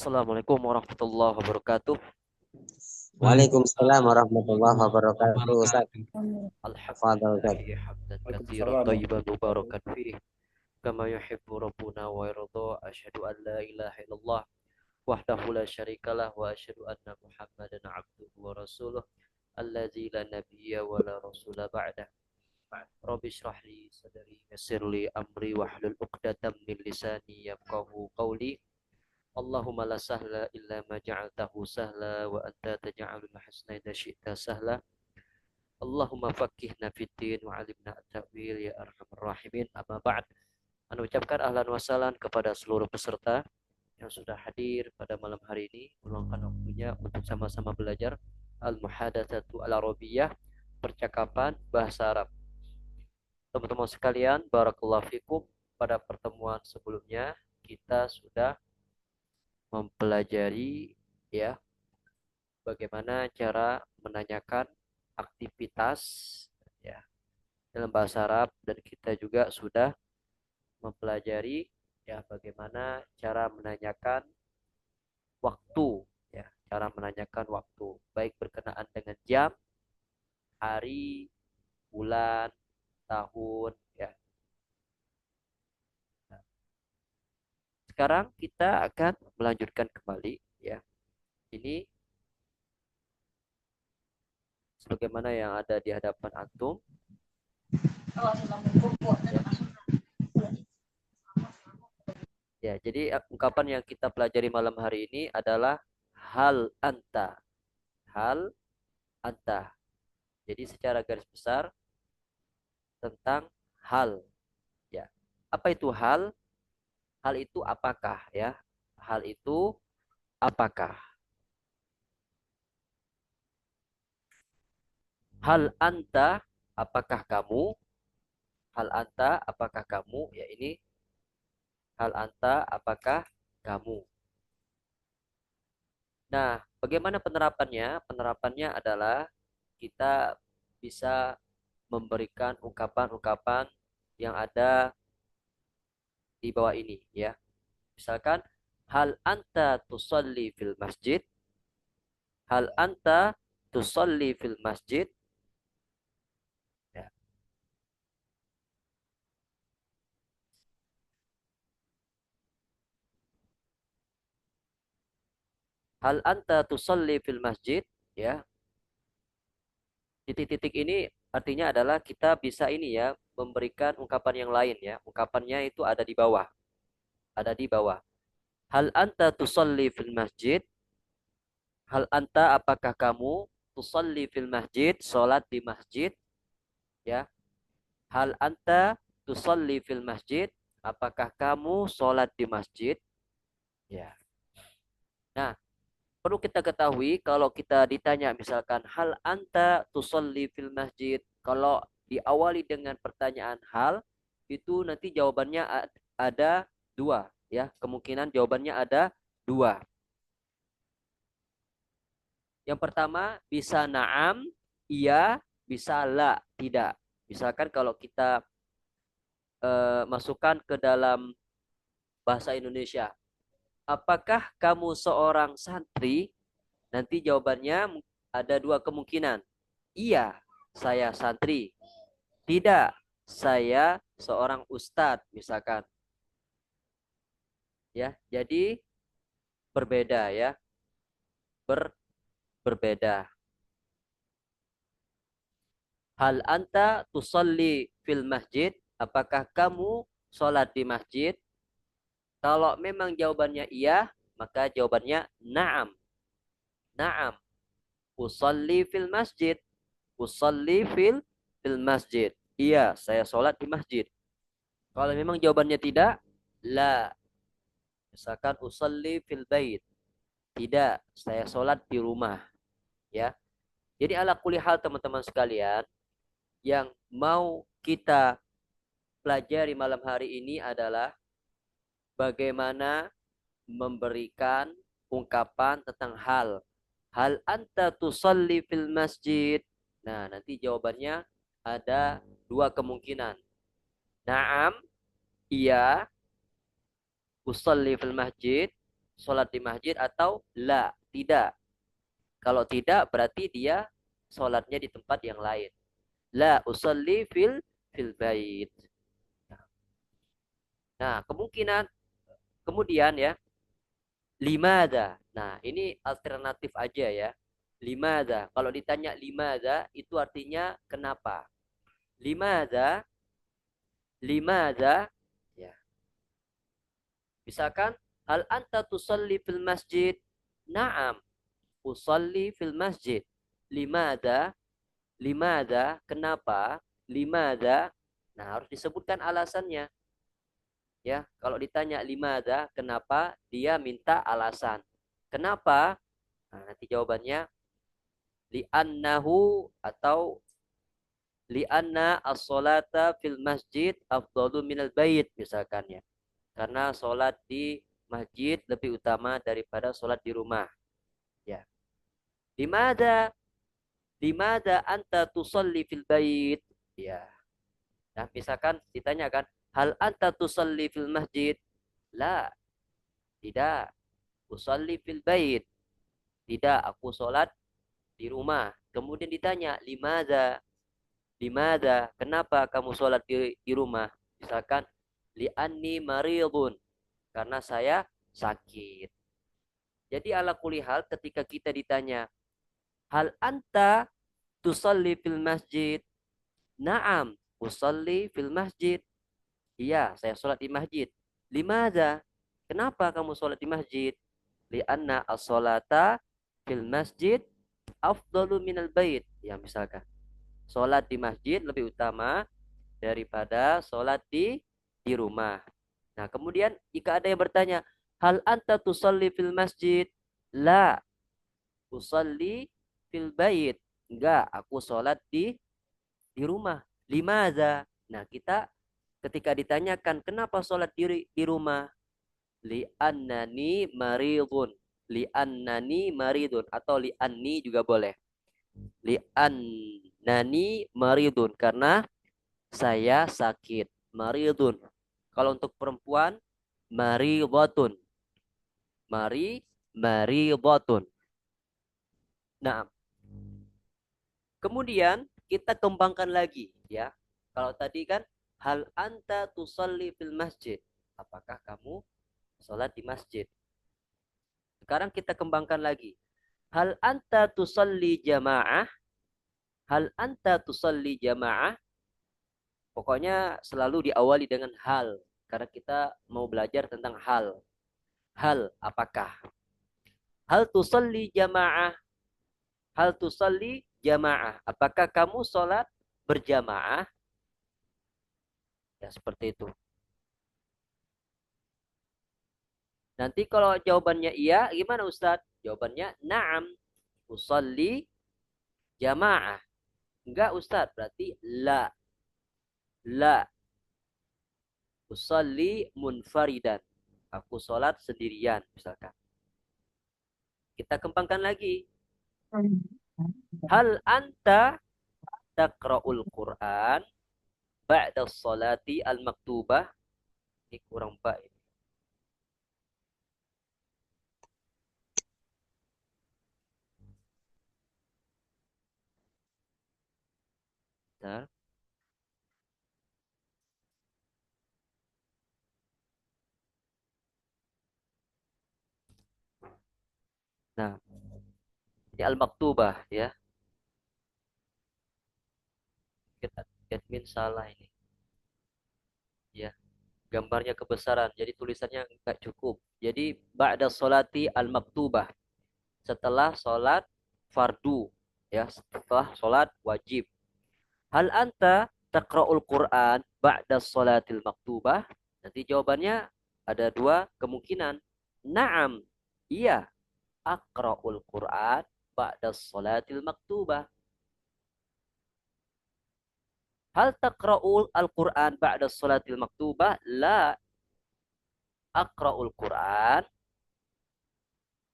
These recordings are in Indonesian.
Assalamualaikum warahmatullahi wabarakatuh. Waalaikumsalam warahmatullahi wabarakatuh. Ustaz, tafadhal Ustaz. Alhamdulillahi hamdan katsiran Waalaikumsalam. thayyiban mubarakan fih kama yuhibbu rabbuna wa yarda. Asyhadu an la ilaha illallah wahdahu la syarikalah wa asyhadu anna Muhammadan abduhu wa rasuluh allazi la nabiyya wa la rasula ba'dah. Rabbi shrah li sadri yassir li amri wahlul 'uqdatam min lisani yafqahu qawli. Allahumma la sahla illa ma ja'altahu sahla wa anta taj'alul hasna idza syi'ta sahla. Allahumma faqihna fiddin wa alimna at-ta'wil ya arhamar rahimin. Amma ba'd. Anu ucapkan ahlan wa sahlan kepada seluruh peserta yang sudah hadir pada malam hari ini, meluangkan waktunya untuk sama-sama belajar Al-Muhadatsatu Al-Arabiyyah, percakapan bahasa Arab. Teman-teman sekalian, barakallahu fikum. Pada pertemuan sebelumnya kita sudah mempelajari ya bagaimana cara menanyakan aktivitas ya dalam bahasa Arab, dan kita juga sudah mempelajari ya bagaimana cara menanyakan waktu, ya cara menanyakan waktu baik berkenaan dengan jam, hari, bulan, tahun ya. Nah, sekarang kita akan melanjutkan kembali ya. Ini sebagaimana yang ada di hadapan antum. Ya, jadi ungkapan yang kita pelajari malam hari ini adalah hal anta. Hal anta. Jadi secara garis besar tentang hal. Ya. Apa itu hal? Hal itu apakah ya? Hal itu apakah? Hal anta, apakah kamu? Hal anta, apakah kamu? Ya, ini hal anta, apakah kamu? Nah, bagaimana penerapannya? Penerapannya adalah kita bisa memberikan ungkapan-ungkapan yang ada di bawah ini ya. Misalkan hal anta tusalli fil masjid? Hal anta tusalli fil masjid? Ya. Hal anta tusalli fil masjid? Ya. Titik-titik ini artinya adalah kita bisa ini ya, memberikan ungkapan yang lain ya. Ungkapannya itu ada di bawah. Ada di bawah. Hal anta tusalli fil masjid? Hal anta, apakah kamu tusalli fil masjid, salat di masjid? Ya. Hal anta tusalli fil masjid? Apakah kamu salat di masjid? Ya. Nah, perlu kita ketahui kalau kita ditanya misalkan hal anta tusalli fil masjid, kalau diawali dengan pertanyaan hal, itu nanti jawabannya ada dua ya, kemungkinan jawabannya ada dua. Yang pertama bisa na'am, iya, bisa la, tidak. Misalkan kalau kita masukkan ke dalam bahasa Indonesia, apakah kamu seorang santri? Nanti jawabannya ada dua kemungkinan. Iya, saya santri. Tidak, saya seorang ustadz misalkan. Ya, jadi berbeda ya. Berbeda. Hal anta tusalli fil masjid? Apakah kamu sholat di masjid? Kalau memang jawabannya iya, maka jawabannya na'am. Na'am. Usalli fil masjid. Usalli fil masjid. Iya, saya sholat di masjid. Kalau memang jawabannya tidak, la. Misalkan usalli fil bait. Tidak, saya sholat di rumah. Ya. Jadi ala kulli hal teman-teman sekalian, yang mau kita pelajari malam hari ini adalah bagaimana memberikan ungkapan tentang hal. Hal anta tusalli fil masjid? Nah, nanti jawabannya ada dua kemungkinan. Naam, iya, usalli fil masjid, sholat di masjid atau la, tidak. Kalau tidak berarti dia sholatnya di tempat yang lain. La usalli fil bait. Nah, kemudian ya, limada. Nah, ini alternatif aja ya. Limada. Kalau ditanya limada itu artinya kenapa? Limada, limada ya. Misalkan hal anta tusalli fil masjid? Na'am, usalli fil masjid. Limada? Limada? Kenapa? Limada? Nah, harus disebutkan alasannya. Ya, kalau ditanya limada, kenapa? Dia minta alasan. Kenapa? Nah, nanti jawabannya li'annahu atau li'anna as-salata fil masjid afdalu minal bait misalkan ya. Karena sholat di masjid lebih utama daripada sholat di rumah. Ya. Limada? Limada anta tusalli fil bait? Ya. Nah, misalkan ditanyakan, hal anta tusalli fil masjid? La, tidak. Usalli fil bait. Tidak, aku sholat di rumah. Kemudian ditanya, limada? Limada? Kenapa kamu sholat di rumah? Misalkan, li'anni maridun. Karena saya sakit. Jadi ala kulli hal ketika kita ditanya, hal anta tusalli fil masjid? Naam, usalli fil masjid. Iya, saya sholat di masjid. Limada? Kenapa kamu sholat di masjid? Lianna as-sholata fil masjid afdalu minal bait. Ya, misalkan. Sholat di masjid lebih utama daripada sholat di rumah. Nah, kemudian jika ada yang bertanya, hal anta tusalli fil masjid? La, usalli fil bait. Enggak, aku sholat di rumah. Limaza? Nah, kita ketika ditanyakan kenapa sholat di rumah? Li'annani maridun. Li'annani maridun. Atau li'anni juga boleh. Li'annani maridun. Karena saya sakit. Maridun. Kalau untuk perempuan, maridotun. Maridotun. Nah, kemudian kita kembangkan lagi ya. Kalau tadi kan hal anta tusalli fil masjid. Apakah kamu sholat di masjid? Sekarang kita kembangkan lagi. Hal anta tusalli jamaah? Hal anta tusalli jamaah? Pokoknya selalu diawali dengan hal. Karena kita mau belajar tentang hal. Hal apakah? Hal tusalli jamaah? Hal tusalli jamaah? Apakah kamu sholat berjamaah? Ya seperti itu. Nanti kalau jawabannya iya, gimana Ustadz? Jawabannya na'am. Usalli jamaah. Enggak Ustadz, berarti la. La. Usalli munfaridan. Aku sholat sendirian, misalkan. Kita kembangkan lagi. Hal anta taqra'ul Qur'an ba'da sholati al-maktubah? Ini kurang baik. Bentar. Nah, ini al-maktubah ya. Admin salah ini. Ya, gambarnya kebesaran. Jadi tulisannya enggak cukup. Jadi ba'da sholati al-maktubah. Setelah sholat fardu. Ya, setelah sholat wajib. Hal anta taqra'ul Qur'an ba'da sholatil maktubah? Nanti jawabannya ada dua kemungkinan. Naam. Iya. Aqra'ul Qur'an ba'da sholatil maktubah. Hal taqra'ul Al-Qur'an ba'da sholatil maktubah? La. Aqra'ul Qur'an.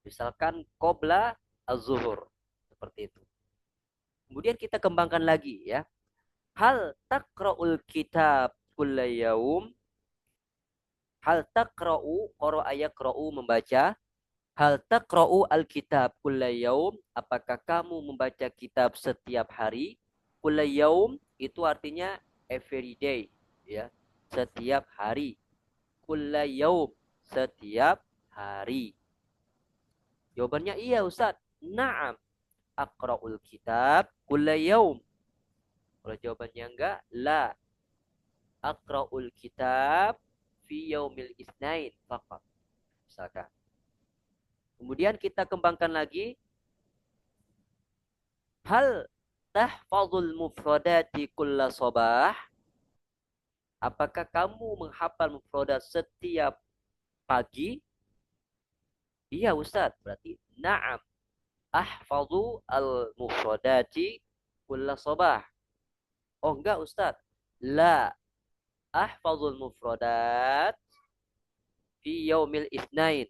Misalkan qobla az-zuhur. Seperti itu. Kemudian kita kembangkan lagi ya. Hal taqra'ul kitab kulla yaum? Hal taqra'u qara'a yaqra'u membaca? Hal taqra'u al-kitab kulla yaum? Apakah kamu membaca kitab setiap hari? Kulla yaum itu artinya every day, ya. Setiap hari. Kulla yaum, setiap hari. Jawabannya iya, Ustaz. Na'am. Aqra'ul kitab kulla yaum. Kalau jawabannya enggak, la. Aqra'ul kitab fi yaumil isnain faqat. Misalkan. Kemudian kita kembangkan lagi. Hal tahfazul mufradati kulla sabah? Apakah kamu menghafal mufradat setiap pagi? Iya Ustaz, berarti na'am. Ahfazu al-mufradati kulla sabah. Oh enggak Ustaz. La ahfazul mufradat fi yaumil itsnain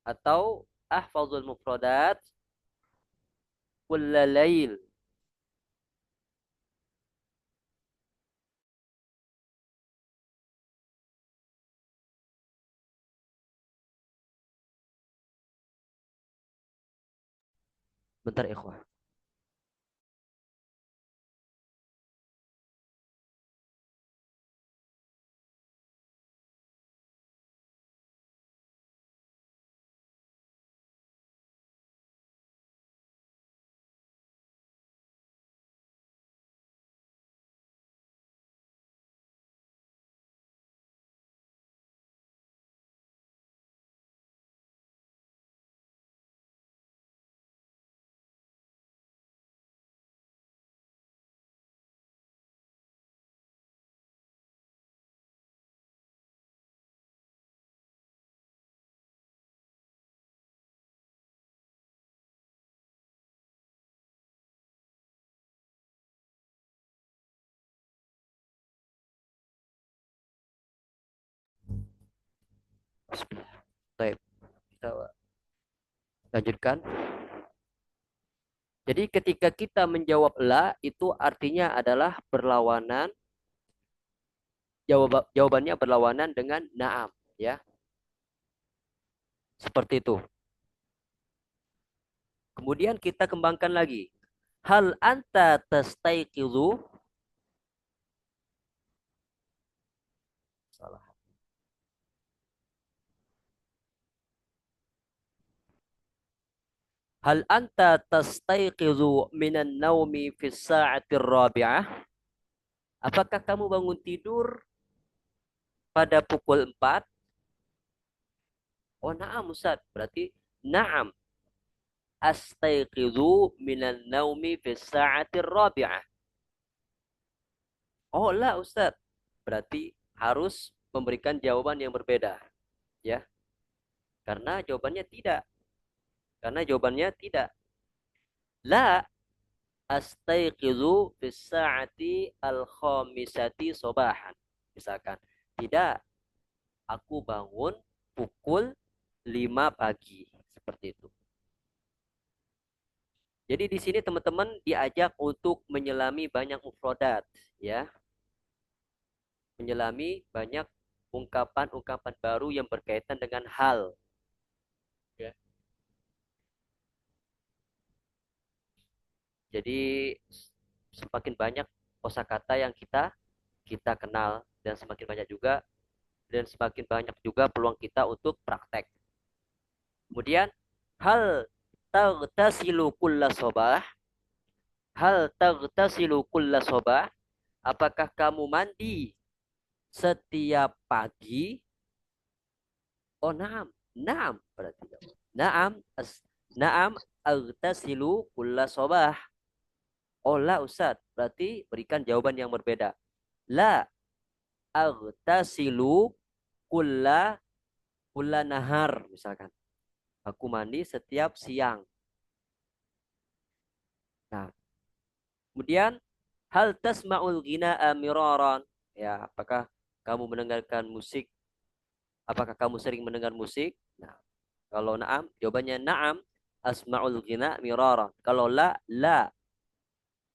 atau ahfazul mufradat kulla lail. Bentar ikhwah. Baik, kita lanjutkan. Jadi ketika kita menjawab la itu artinya adalah berlawanan, jawabannya berlawanan dengan na'am, ya. Seperti itu. Kemudian kita kembangkan lagi. Hal anta tastaiqizu? Salah. Hal anta tastaiqizu minan naumi fi sa'atir rabi'ah? Apakah kamu bangun tidur pada pukul 4? Oh, na'am Ustaz. Berarti na'am astaiqizu minan naumi fi sa'atir rabi'ah. Oh, lah Ustaz. Berarti harus memberikan jawaban yang berbeda, ya. Karena jawabannya tidak. Karena jawabannya tidak. La astaiqizu fi sa'ati al-khamisati sobahan. Misalkan, tidak, aku bangun pukul 5 pagi. Seperti itu. Jadi di sini teman-teman diajak untuk menyelami banyak mufrodat, ya. Menyelami banyak ungkapan-ungkapan baru yang berkaitan dengan hal. Ya. Jadi semakin banyak kosakata yang kita kenal dan semakin banyak juga peluang kita untuk praktek. Kemudian hal tagtasilu kulla sobah? Hal tagtasilu kulla sobah? Apakah kamu mandi setiap pagi? Oh, naam. Naam berarti. Naam. Naam agtasilu kulla sobah. Oh, la Ustaz. Berarti berikan jawaban yang berbeda. La agtasilu kulla nahar misalkan. Aku mandi setiap siang. Nah, kemudian hal tasma'ul ghina'a miraran? Ya, apakah kamu mendengarkan musik? Apakah kamu sering mendengar musik? Nah, kalau na'am, jawabannya na'am asma'ul ghina miraran. Kalau la,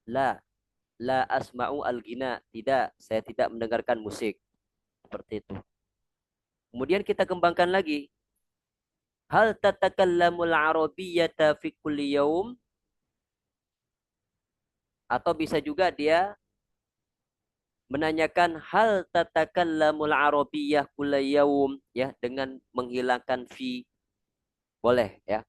la asma'u al-ghina. Tidak, saya tidak mendengarkan musik. Seperti itu. Kemudian kita kembangkan lagi. Hal tatakallamul arabiyyata fi kulli yaum? Atau bisa juga dia menanyakan hal tatakallamul arabiyyah kulla yaum, ya, dengan menghilangkan fi, boleh ya.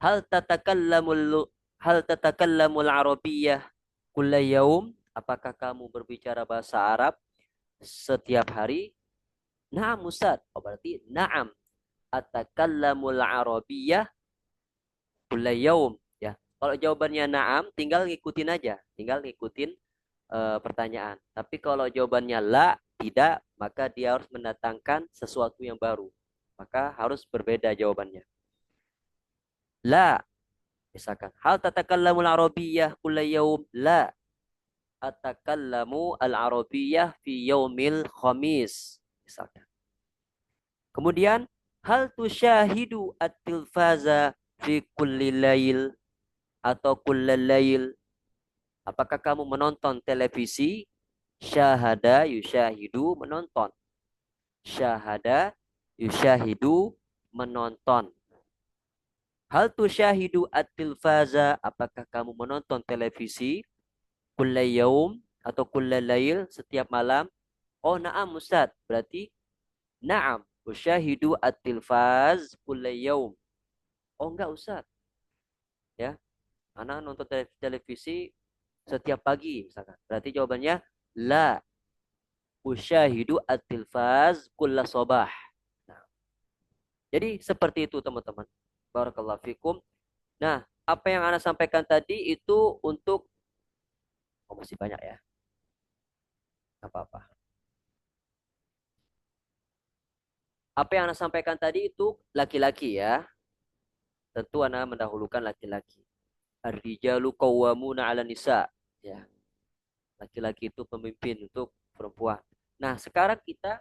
Hal tatakallamul hal tatakallamul arabiyyah kulla yaum? Apakah kamu berbicara bahasa Arab setiap hari? Naam Ustaz. Oh, berarti na'am atakallamul arabiyyah kulla yaum, ya. Kalau jawabannya na'am, tinggal ngikutin aja, tinggal ngikutin pertanyaan. Tapi kalau jawabannya la, tidak, maka dia harus mendatangkan sesuatu yang baru. Maka harus berbeda jawabannya. La, misalkan, hal tatakallamul arabiyyah kulla yaum? La, atakallamu al-arabiyyah fi yaumil khamis. Misalkan. Kemudian, hal tusyahidu at-tilfaza fi kulli lail atau kulla lail? Apakah kamu menonton televisi? Syahada yusyahidu, menonton. Syahada yusyahidu, menonton. Hal tusyahidu at-tilfaza? Apakah kamu menonton televisi? Kulla yaum atau kulla lail, setiap malam? Oh, na'am Ustaz. Berarti na'am usyahidu at-tilfaz kulla yaum. Oh, enggak Ustaz. Ya, anak nonton televisi setiap pagi misalkan. Berarti jawabannya la usyahidu at-tilfaz kulla sabah. Nah, jadi seperti itu teman-teman. Barakallahu fikum. Nah, apa yang Anda sampaikan tadi itu untuk, oh, masih banyak ya. Apa-apa. Apa yang Anda sampaikan tadi itu laki-laki ya. Tentu Anda mendahulukan laki-laki. Ar-rijalu qawwamuna 'ala nisa. Ya, laki-laki itu pemimpin untuk perempuan. Nah, sekarang kita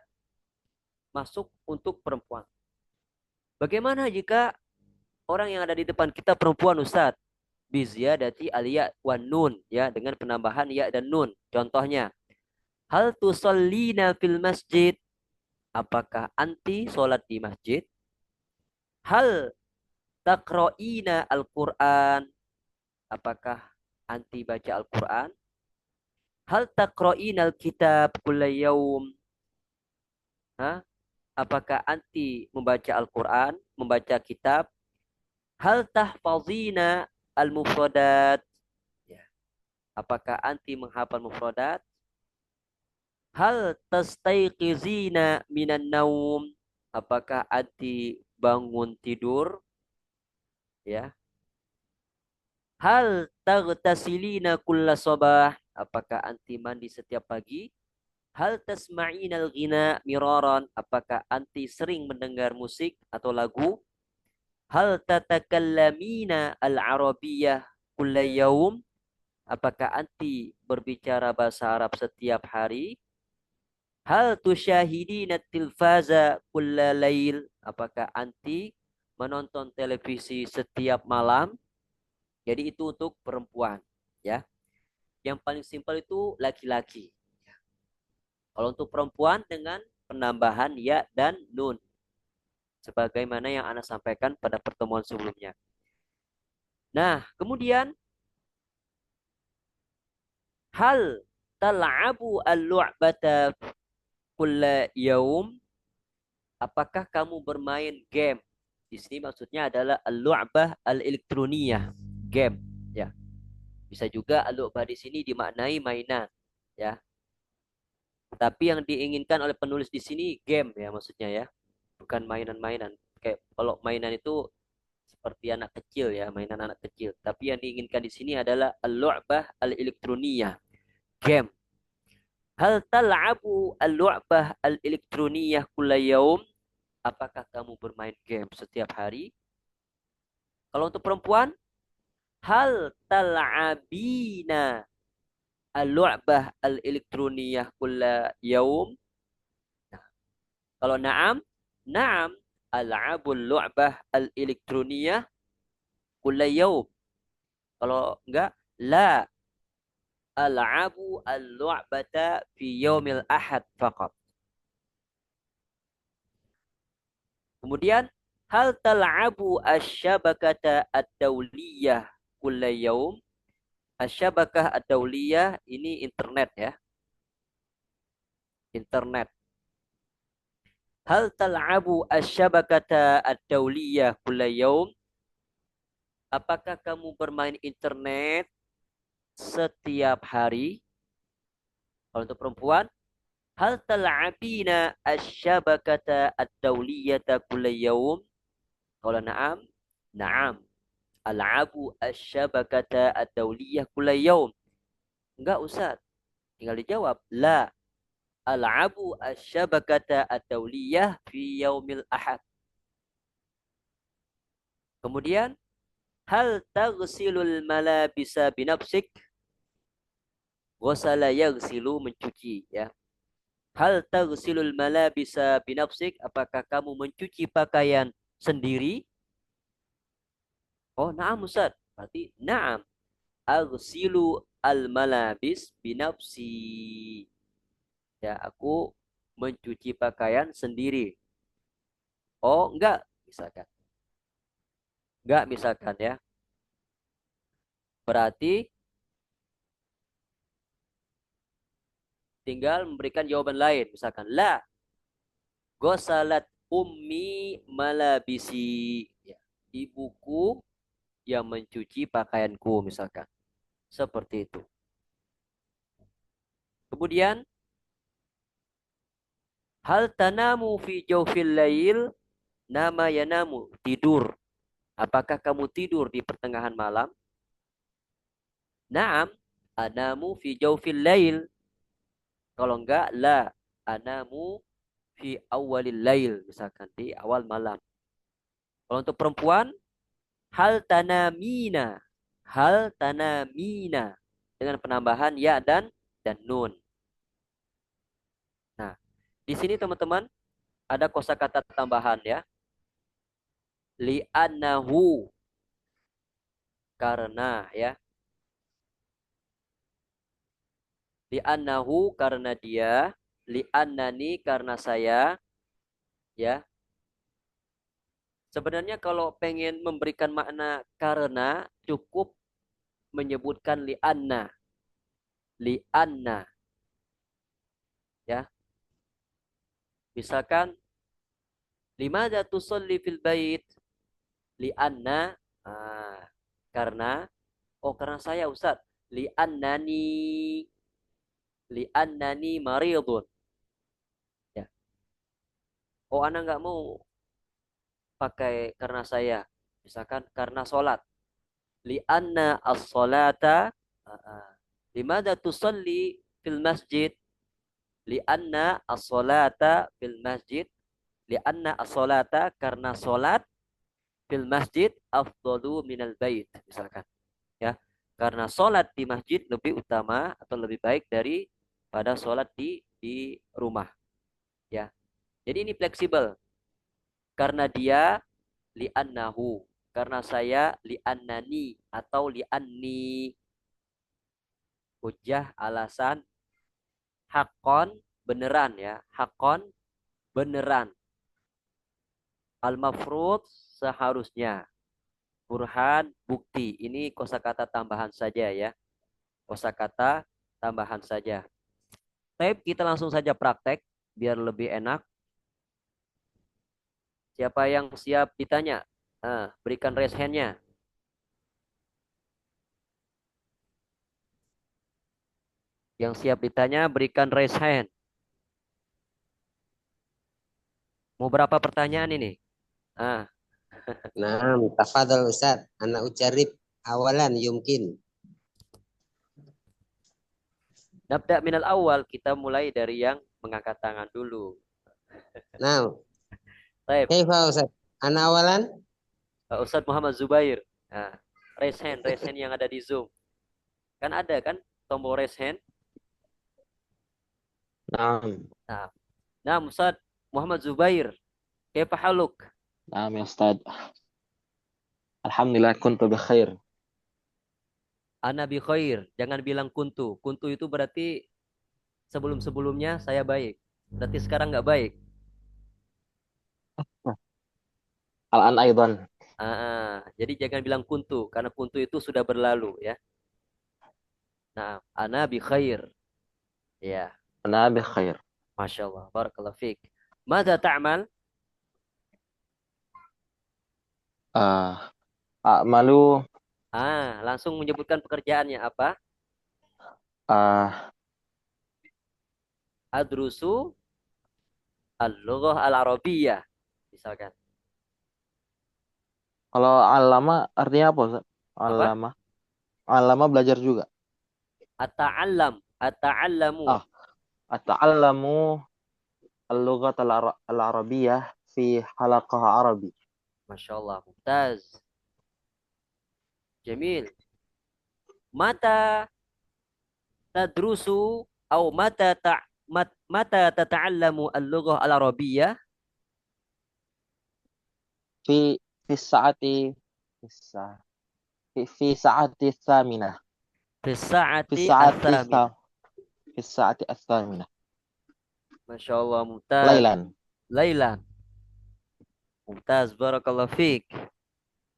masuk untuk perempuan. Bagaimana jika orang yang ada di depan kita perempuan Ustaz? Biziyadati al-ya wan nun, ya, dengan penambahan ya dan nun. Contohnya, hal tusallina fil masjid? Apakah anti sholat di masjid? Hal taqra'ina al-Qur'an? Apakah anti baca Al-Qur'an? Hal taqra'ina al-kitab kulla yaum? Hah? Apakah anti membaca Al-Qur'an, membaca kitab? Hal tahfazina al-mufradat? Ya. Apakah anti menghafal mufradat? Hal tastaiqizina minan naum? Apakah anti bangun tidur? Ya. Hal taghtasilina kulla sabah? Apakah anti mandi setiap pagi? Hal tasma'inal ghina miraran? Apakah anti sering mendengar musik atau lagu? Hal tatakallamina al-arabiyyah kulla yaum? Apakah anti berbicara bahasa Arab setiap hari? Hal tusyahidina tilfaza kulla lail? Apakah anti menonton televisi setiap malam? Jadi itu untuk perempuan, ya. Yang paling simpel itu laki-laki. Kalau untuk perempuan dengan penambahan ya dan nun, sebagaimana yang Anda sampaikan pada pertemuan sebelumnya. Nah, kemudian hal tal'abu al-lu'bata kulla yaum? Apakah kamu bermain game? Di sini maksudnya adalah al-lu'bah al-elektroniyah, game, ya. Bisa juga al-lu'bah di sini dimaknai mainan, ya. Tapi yang diinginkan oleh penulis di sini game ya maksudnya ya. Bukan mainan-mainan. Kayak kalau mainan itu seperti anak kecil ya, mainan anak kecil. Tapi yang diinginkan di sini adalah al-lu'bah al-elektroniyah, game. Hal tal'abu al-lu'bah al-elektroniyah kulla yaum? Apakah kamu bermain game setiap hari? Kalau untuk perempuan, hal tal'abina al-lu'bah al-elektroniyah kulla yaum? Nah, kalau na'am, na'am al'abul lu'bah al-elektroniyah kulla yaum. Kalau enggak, la al'abu al-lu'bata fi yaumil ahad faqat. Kemudian Hal tal'abu asyabakata ad-dawliyah kulla yaum? Asyabakah ad-dawliyah ini internet ya. Internet. Hal tal'abu asyabakata ad-dawliyah kulla yaum? Apakah kamu bermain internet setiap hari? Kalau untuk perempuan, hal tal'abina asyabakata ad-dawliyata kulla yaum? Kalau na'am, na'am. Al'abu asyabakata ad-dawliyah kulla yaum. Enggak, Ustaz. Tinggal dijawab. La. Al'abu asyabakata ad-dawliyah fi yaumil ahad. Kemudian, hal taghsilul malabisa binafsik? Ghasala yaghsilu mencuci ya. Hal taghsilul malabisa binafsik? Apakah kamu mencuci pakaian sendiri? Oh, na'am Ustaz. Berarti na'am. Aghsilu al malabis binafsi. Ya, aku mencuci pakaian sendiri. Oh, enggak, misalkan. Enggak, misalkan ya. Berarti tinggal memberikan jawaban lain. Misalkan, la gosalat ummi malabisi. Ya, ibuku yang mencuci pakaianku, misalkan. Seperti itu. Kemudian, hal tanamu fi jawfil lail? Nama yanamu, tidur. Apakah kamu tidur di pertengahan malam? Naam, anamu fi jawfil lail. Kalau enggak, la anamu fi awalil lail. Misalkan di awal malam. Kalau untuk perempuan, hal tanamina. Hal tanamina. Dengan penambahan ya dan nun. Nah, di sini teman-teman ada kosakata tambahan ya. Li'annahu. Karena ya. Li'annahu karena dia. Li'annani karena saya. Ya. Sebenarnya kalau pengen memberikan makna karena cukup menyebutkan li'anna. Li'anna. Ya. Misalkan limadza tusalli fil bait? Li'anna. Ah, karena karena saya Ustaz. Li'annani maridun. Ya. Oh, anak nggak mau pakai karena saya. Misalkan karena sholat. Li'anna as-salata. Limadza tusalli fil masjid? Li'anna as-salata fil masjid. Li'anna as-salata karena sholat fil masjid afdalu minal bait. Misalkan. Ya. Karena sholat di masjid lebih utama atau lebih baik daripada sholat di rumah. Ya. Jadi ini fleksibel. Karena dia li'annahu. Karena saya li'annani atau li'anni. Hujah alasan hakon beneran ya. Hakon beneran. Al-mafrud seharusnya. Burhan bukti. Ini kosakata tambahan saja ya. Kosakata tambahan saja. Tapi kita langsung saja praktek biar lebih enak. Siapa yang siap ditanya? Berikan raise hand-nya. Yang siap ditanya berikan raise hand. Mau berapa pertanyaan ini? Ah, Naam, tafadhal Ustaz. Anak ujarib awalan yumkin. nabda minal awal, kita mulai dari yang mengangkat tangan dulu. Nah, Baik, kaifa Ustaz? Anak awalan? Ustadz Muhammad Zubair. Nah, raise hand yang ada di Zoom. Kan ada kan tombol raise hand? Naam. Nah, nah Ustadz Muhammad Zubair. Kaifa haluk? نعم يا أستاذ. الحمد لله كنت بخير. Ana bi khair. Jangan bilang kuntu. Kuntu itu berarti sebelum-sebelumnya saya baik. Berarti sekarang nggak baik. Al-an aidan. Jadi jangan bilang kuntu karena kuntu itu sudah berlalu ya. Nah, ana bi khair. Ya, Ana bi khair. Masya Allah. Barakallahu fiik. Mada ta'mal? Ah, a'malu Langsung menyebutkan pekerjaannya apa? ah Adrusu al-lughah al-arabiyyah. Misalkan. kalau alama artinya apa, Ustaz? Apa? Alama. Alama belajar juga. Ata'allam. Ata'allamu. Ah, ata'allamu al-lughat al-arabiyyah fi halaqah arabi. Masya Allah. Mumtaz. Jamil. Mata tadrusu atau mata tata'allamu al-lughah al-arabiyyah Fi fi saati fi sa- fi saati tsaminah. fi Fi sa'ati saati ats-tsaminah. fi saati ats-tsaminah. Masya Allah. Mumtaz. Lailan. Lailan. Mumtaz. Barakallahu fiik.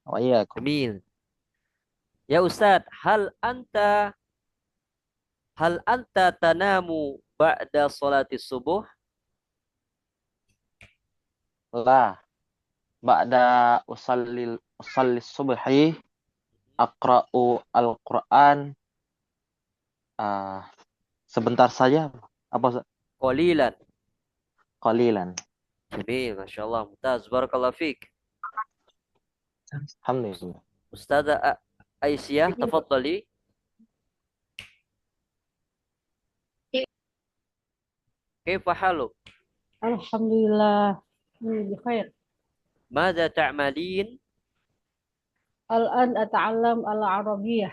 Wa iyyakum. Jamil. Ya Ustaz, hal anta tanamu ba'da salati subuh? La ba'da usalli subhi aqra'u al-Qur'an ah, sebentar saja apa Ustaz? Qalilan. Qalilan. Jamil, Masya Allah. Mumtaz. Barakallahu fiik. Alhamdulillah. Ustazah Aisyah, tafadhali. Kaifa haluk? Alhamdulillah. Bikhair. Mada ta'malin? Al-an ata'allam al-arabiyyah.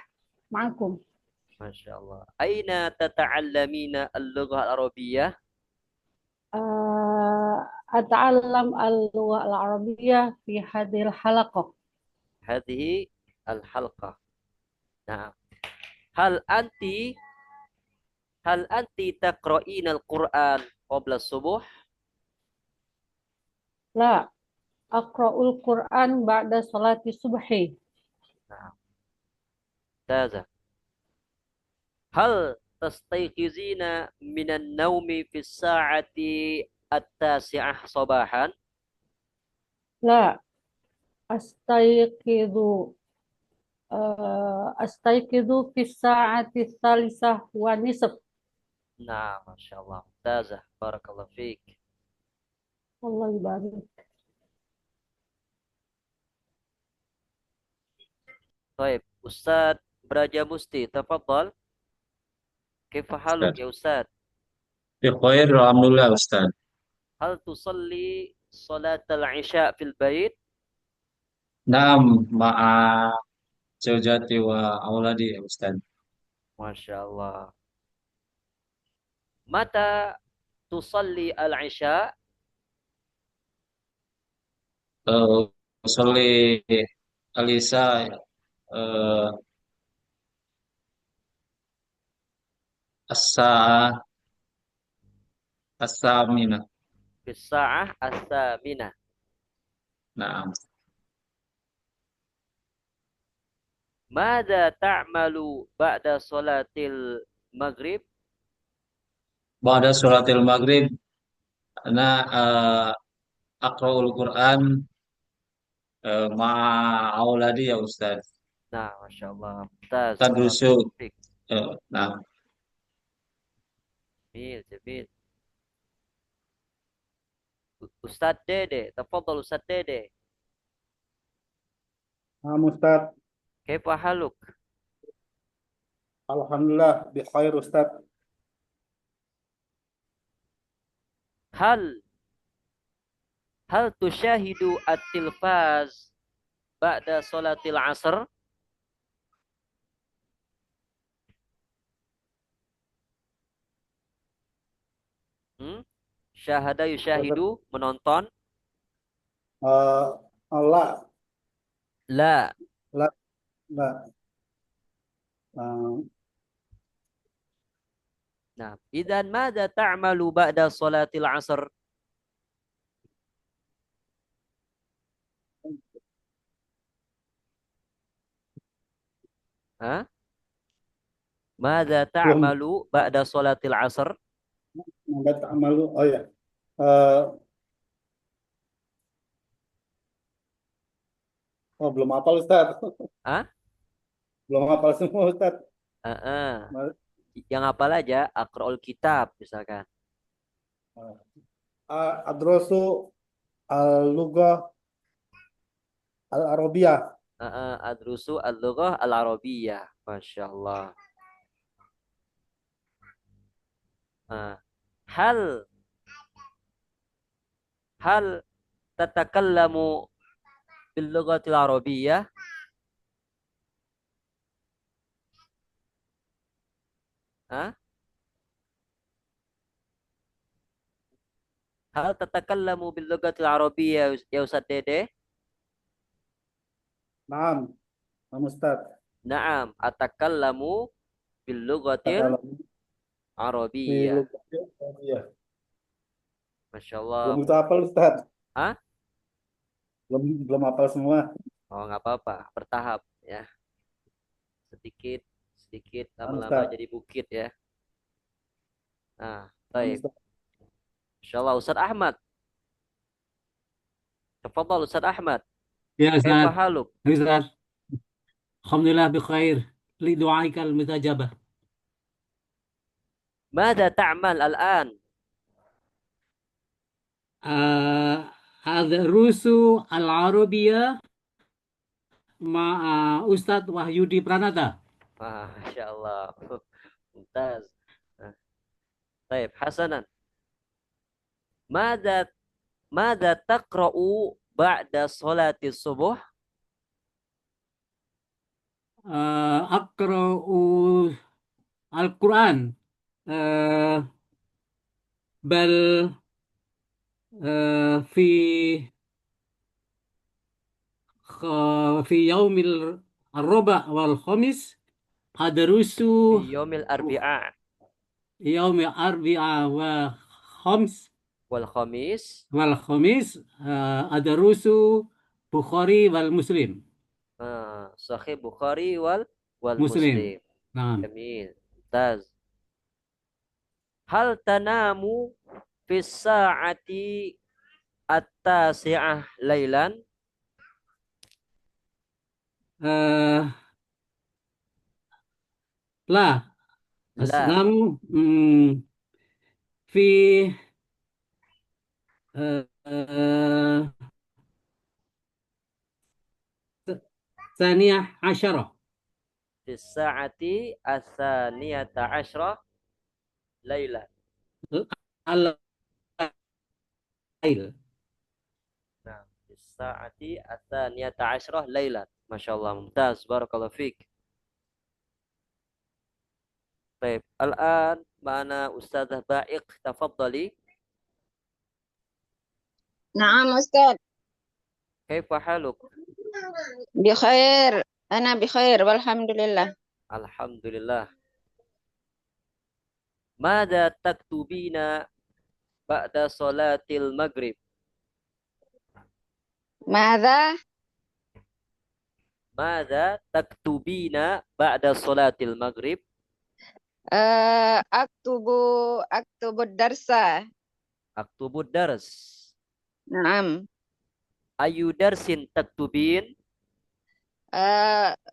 Ma'akum. Masya Allah. Aina tata'allamina al-lughah al-arabiyyah? Ata'allam al-lugha al-arabiyyah fi hadhil halaqah. Hadhihi al-halqah. Nah, hal anti hal anti taqra'ina al-Qur'an qabla subuh? La. Aqra'ul Qur'an ba'da salati subhi. Nah, taza. Hal tastayqizina minan naumi fi sa'ati at-tasi'ah sabahan? La. Astayqidu. Astayqidu fi sa'ati tsalisah wa nisf. Nah, Masya Allah. Taza. Barakallahu fiik. Allah barik. Baik, Ustaz Braja Musti, tafadhal. Kaifa haluk Ustaz. ya Ustaz? Bikhair, alhamdulillah Ustaz. Hal tusalli salat al-isya fil bait? Naam, ma'a zaujati wa auladi ya Ustaz. Masya Allah. Mata tusalli al-isya? Usolli Alisa uh, as-sa'ah as-saminah. Bisa'ah as-saminah. Naam. Mada ta'malu ba'da salatil maghrib? Ba'da sholatil maghrib ana aqra'ul Qur'an ma'a auladi ya Ustaz. Nah, Masya Allah. Mumtaz. Tadrusu Barakallahu fiik. naam. Jamil, jamil. Ustaz Dede, tafadhal Ustaz Dede. Ustaz, Kaifa haluk? Alhamdulillah, bikhair Ustaz. Hal hal tusyahidu at-tilfaz ba'da salatil asr? Syahada yusyahidu, menonton. Allah, La. la, la. Uh, Nah, idan mada ta'malu ba'da salatil asr? Hah? Mada belum. ta'malu ba'da sholatil asr? Mada ta'malu. Oh ya. Eh, oh belum hafal Ustaz. Hah? Belum hafal semua Ustaz. Heeh. Ma- Yang hafal aja akra'ul kitab misalkan. Adrosu al-lughah al-arabiyah. Adrusu al-lughah al-arabiyyah. Masya Allah. Ah. Hal hal tatakallamu bil lughatil arabiyyah? Hah? Hal tatakallamu bil lughatil arabiyyah ya Ustaz Dede? Naam, Naam Ustaz. Naam, atakallamu bil lughatil Kalau di arabiyyah. lughah al-arabiyah. Masya Allah. Belum itu hafal Ustaz. Hah? Belum hafal semua. Oh, nggak apa-apa, bertahap ya. Sedikit, sedikit, Naam lama-lama Ustaz. jadi bukit ya. Nah, Naam baik. Ustaz. Masya Allah, Ustaz Ahmad. Tafadhal Ustaz Ahmad. يا Kaifa أستاذ haluk? أستاذ الحمد لله بخير لدعائك المستجابة. Mada ta'mal al-an? أدرس العربية مع أستاذ Wahyudi Pranata. Masya Allah. Mumtaz. Nah, baik, hasanan. Mada mada taqra'u ba'da salati subuh? أقرأ القرآن بل في في يوم الربع والخميس أدرس Fi yomil arbi'a يوم الأربعاء وخمس wal khamis. والخميس أدرس بخاري والمسلم. Sahih Bukhari wal مسلم Muslim. نعم. Jamil. Mumtaz. Hal tanamu fi sa'ati at-tasi'ah lailan? لا La. أنام في ثانية عشرة Fi sa'ati ats-tsaniyata asyra lailan. الليل. Nah, fi sa'ati ats-tsaniyata asyra lailan. Masya Allah, mumtaz. Barakallahu fiik. Baik, al-an mana Ustazah Ba'iq, tafadhali. نعم أستاذ. Kaifa haluk? بخير. أنا بخير والحمد لله. Alhamdulillah. Mada taktubina ba'da salatil maghrib? ماذا؟ Mada taktubina ba'da salatil maghrib? أكتب الدرس. Aktubud dars. نعم. Ayu darsin taktubin?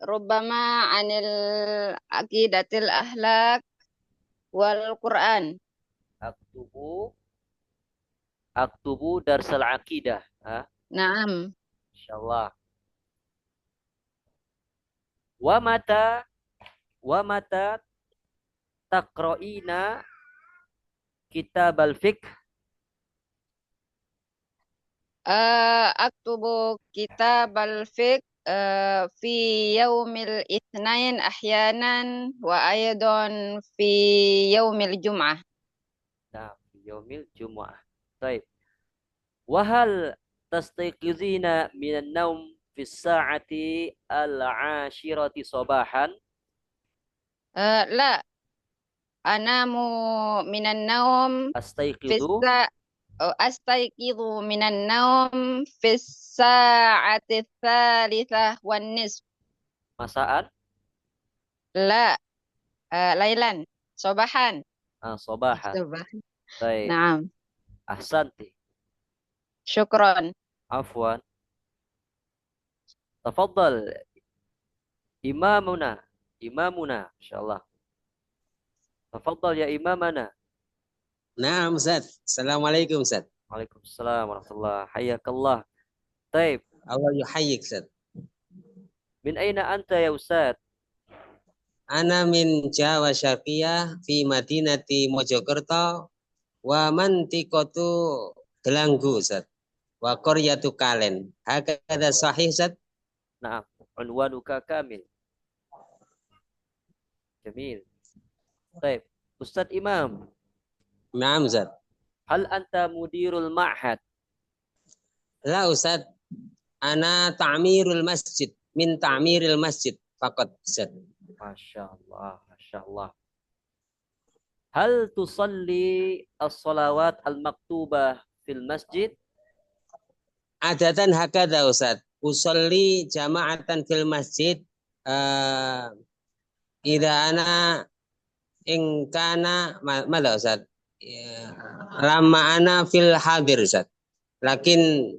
ربما عن عقيدة الأخلاق والقرآن. Aktubu darsal aqidah. نعم. Insyaallah. Wa mata taqra'ina kitab al-fiqh? أكتب كتاب الفقه في يوم الاثنين أحيانا وأيضا في يوم الجمعة. Nah, yaumil jumu'ah. Baik. Wa hal tastayqizina minan naum fi sa'ati al-'ashirati sabahan? لا أنام من النوم في Astayqizu أستيقظ من النوم في الساعة الثالثة والنصف. masaan? La, lailan, sobahan. Sobahan. Sobahan. Baik. Naam. Ahsanti. Syukron. Afwan. Tafadhal. Imamuna. Insyaallah. Tafadhal ya imamana. Naam Ustaz. Assalamualaikum Ustaz. Waalaikumsalam warahmatullahi. Hayyakallah. Taib. Allah yuhayyik Ustaz. Min aina anta ya Ustaz? Ana min Jawa Syarqiyah fi Madinati Mojokerto wa mantiqatu Delanggu Ustaz. Wa qaryatu Kalen. Hakada sahih Ustaz? Naam. Unwanuka kamil. Jamil. Taib. Ustaz Imam. Naam Ustaz. Hal anta mudirul ma'had? La Ustaz. Ana ta'mirul masjid. Min ta'miril masjid. Faqat Ustaz. Masya Allah, Masya Allah. Hal tusalli as-salawat al-maktubah fil masjid? Adatan hakada Ustaz. Usolli jama'atan fil masjid. Ida ana ingkana mala Ustaz. Lama ana fil hadir Ustaz. Lakin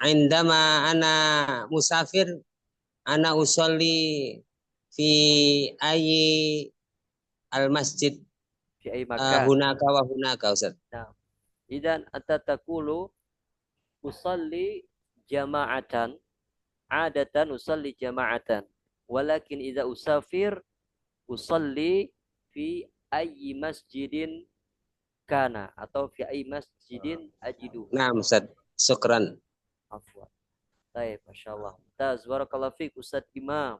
indama ana musafir ana usolli fi ayi al masjid Fi ay makan. hunaka wa hunaka Ustaz. Nah, idan anta taqulu usalli jama'atan, adatan usalli jama'atan, walakin idza usafir usalli fi ayyi masjidin kana atau fi ayyi masjidin ajidu. Naam Ustaz. Syukran. Afwan. Baik, Masya Allah. Mumtaz, barakallahu fiik Ustaz Imam.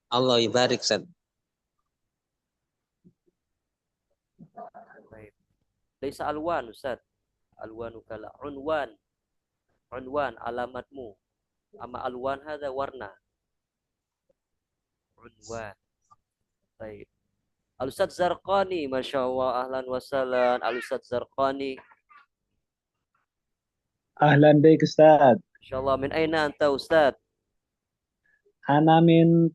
Allah ibarik Ustaz. Baik. Laisa alwan Ustaz. Alwanu kala unwan. Unwan alamatmu. Ama alwan hadza warna. Unwan. Baik. Al-Ustaz Zarqani, Masya Allah, ahlan wa sahlan. Al-Ustaz Zarqani. Ahlan baik Ustaz. Masya Allah, min aina anta Ustaz? Ana min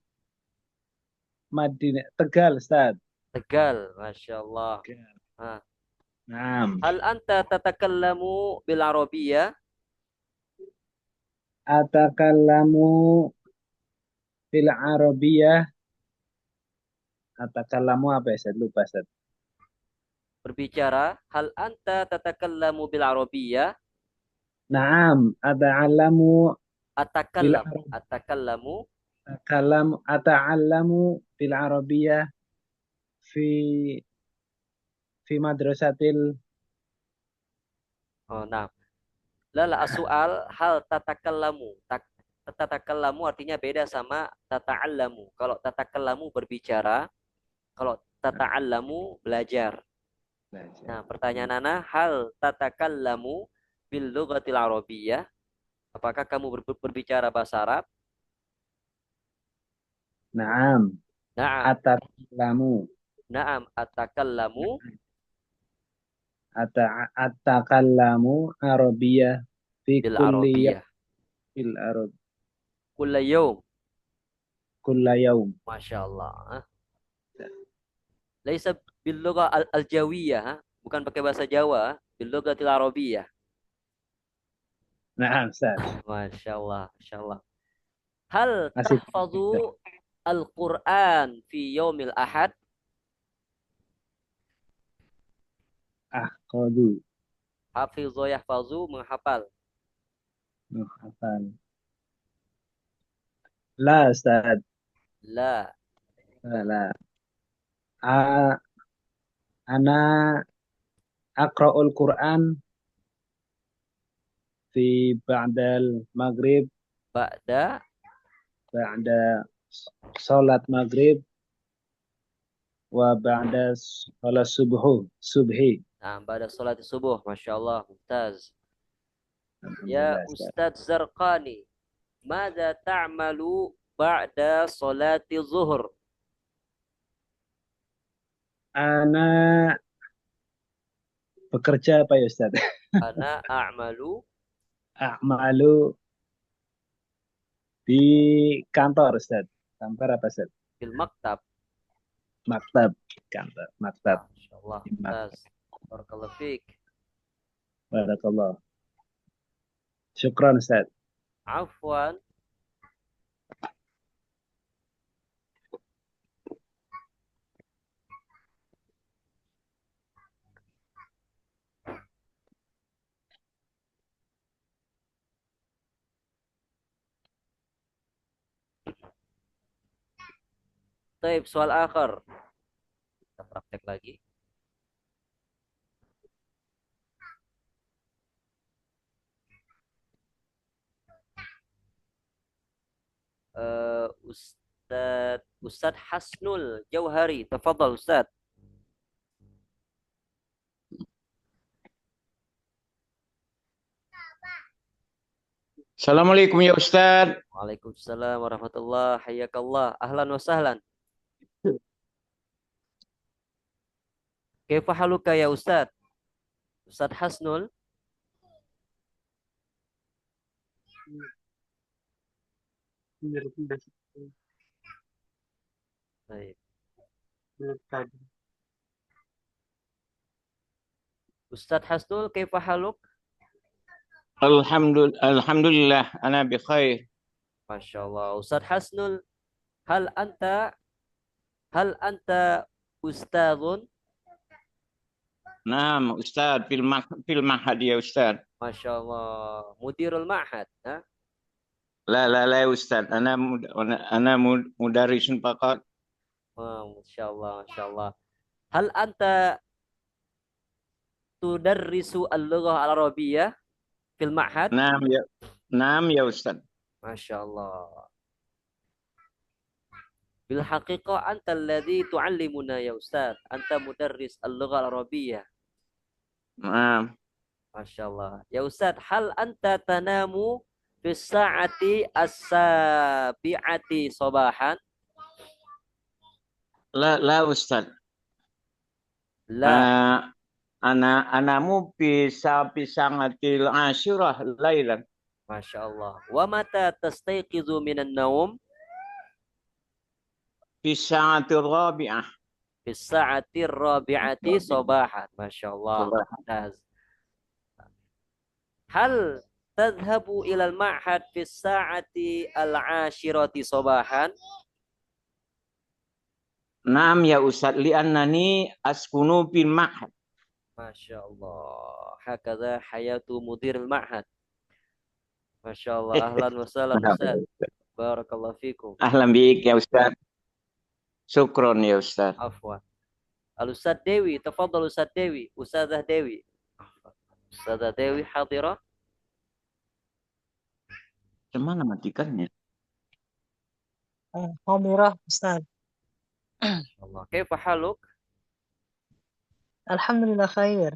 Madinah Tegal Ustaz. Tegal, Masya Allah. Ha. Naam. Hal anta tatakallamu bil Arabiyyah? Atakallamu bil Arabiyyah. Atakallamu apa ya Ustaz? Lupa Ustaz. Berbicara, hal anta tatakallamu bil Arabiyyah? Naam, ata'allamu Atakallam. bil Atakallamu ata'allamu bil Arabiyyah fi madrasatil. Oh, nah. Lala as-su'al hal tatakallamu. Tatakallamu artinya beda sama tata'allamu. Kalau tatakallamu berbicara, kalau tata'allamu belajar. Nah, pertanyaan Ana, hal tatakallamu bil lughatil arabiyyah? Apakah kamu berbicara bahasa Arab? Naam. Na'am. Atakallamu. Na'am, atakallamu Atakallamu Arabiyyah fi bil kulli arabiyyah. fil arab Kulla yawm. kulla yaum. Masya Allah. Laisa bil lugha al-jawiyah, bukan pakai bahasa Jawa, bil lughatil arabiyyah. Naam Ustaz. Masya Allah, Masya Allah. Hal Masih tahfadhu al-Quran fi yaumil ahad? Ahqadu. Hafidhu yahfazu, menghafal. Hafal. La Ustaz. La. La. Ana aqra'ul Quran fi ba'dal maghrib Ba'da ba'da salat maghrib wa ba'da salat subhi. Nah, pada salat subuh, Masya Allah, mumtaz. Ya Ustadz Zarqani, mada ta'malu ba'da salati zuhur? Ana bekerja apa ya Ustaz? Ana a'malu A'malu di kantor Ustaz. Kantor apa Ustaz? Fil maktab. maktab, kantor, maktab. Masyaallah. Di maktab. Mumtaz. Barakallahu fiik. Barakallah. Syukran Ustaz. Afwan. Baik, soal akhir. Kita praktek lagi. Ustadz Hasnul Jauhari, tafadhal Ustadz. Assalamualaikum ya Ustaz. Waalaikumsalam warahmatullahi hayyakallah. Ahlan wa sahlan. Kaifa haluka ya Ustadz? Ustadz Hasnul. Baik. Ustadz Hasnul, kaifa haluk? Alhamdulillah, ana bi khair. Masya Allah. Ustadz Hasnul, hal anta ustadun? Naam, Ustaz fil mahad ya Ustaz. Masya Allah. Mudirul ma'had. Ha? La ya Ustaz. Ana mudarrisun faqat. Masya Allah, Masya Allah. Hal anta tudarrisu al-lughah al-arabiyyah fil ma'had? Naam ya Ustaz. Masya Allah. Bil haqiqah anta alladhi tu'allimuna ya Ustaz. Anta mudarris al-lughah al-arabiyyah. Naam. Masya Allah. Ya Ustaz, hal anta tanamu fi sa'ati as-sabi'ati sabahan? La Ustaz. La. Anamu fi sangatil asyirah lailan. Masya Allah. Wa mata tastayqizu minan naum? Fi sa'atir rabi'ah. Fi sa'ati rabi'ati sabahan. Masya Allah. Hal tadhhabu ilal ma'had fi sa'ati al-ashirati sabahan? Naam ya Ustaz, li'annani askunu fil ma'had. Masya Allah. Hakadha hayatu mudiril ma'had. Masya Allah. Ahlan wa sahlan Ustaz. Barakallahu fikum. Ahlan biik ya Ustaz. Syukron ya Ustaz. Afwan. Al-Ustaz Dewi, tafadhal Ustaz Dewi. Ustazah Dewi. Ustazah Dewi hadirah. Gimana matikannya? Hadirah Ustaz. Allah. Kaifa haluk? Alhamdulillah khair.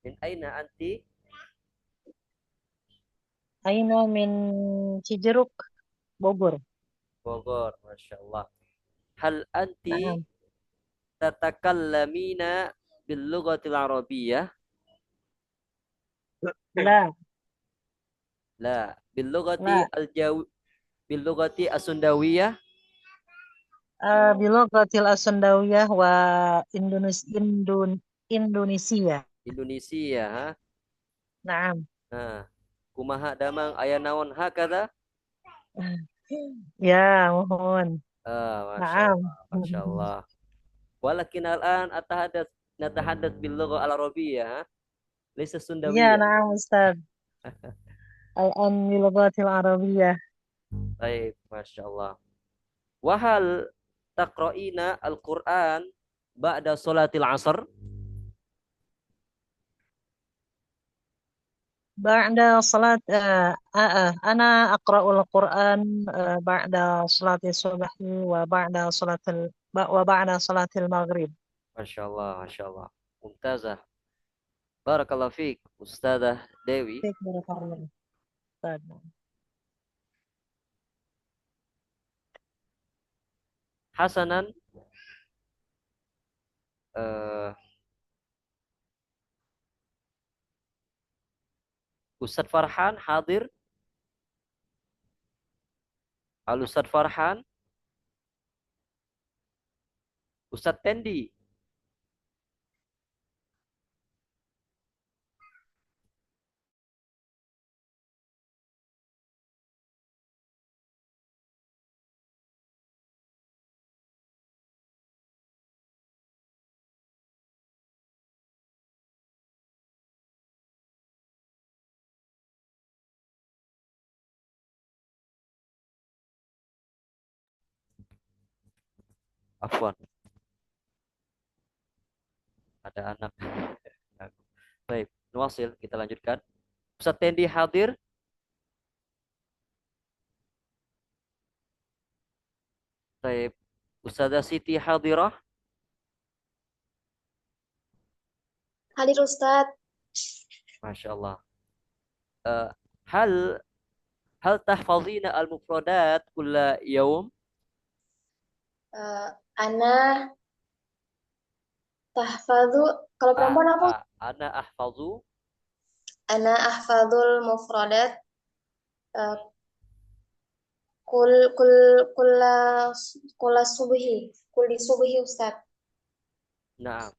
Min aina anti? Aina min Cijeruk, Bogor. Bogor, Masya Allah. Hal anti tatakallamina bil lughatil arabiyyah? La. La. Bil lughati as-sundawiyah? Biloghatil as-sundawiyah wa Indonesia. Indonesia, ha? Naam. Kumaha damang aya naon hakada? Ya, mohon. Masya Allah, Masya Allah. Walakin al-an natahadas bil lugha al-arabiyyah, ha? Laysa sundawiyah. Ya, naam Ustaz. Al-an biloghatil arabiyah. Baik, Masya Allah. Wahal taqra'ina al-Quran ba'da salatil asr? Ba'da salat ana aqra'ul Quran ba'da salati subhi wa ba'da salatil maghrib. Masya Allah, Masya Allah. Mumtazah. Barakallahu fiik, Ustazah Dewi. Barakallah. Hasanan, Ustadz Farhan hadir. Al Ustadz Farhan. Ustadz Tendi. Afwan, ada anak. Baik, nuasil, kita lanjutkan. Ustadz Tendi hadir. Baik, Ustazah Siti hadirah. Hadir Ustadz. Masya Allah. Hal tahfazina al-mufradat kulla yaum? Ana tahfadhu. Kalau perempuan apa? Ana ahfazu. Ana ahfadhul mufradat. Kulla subhi. Kulli subhi Ustadz. Naam.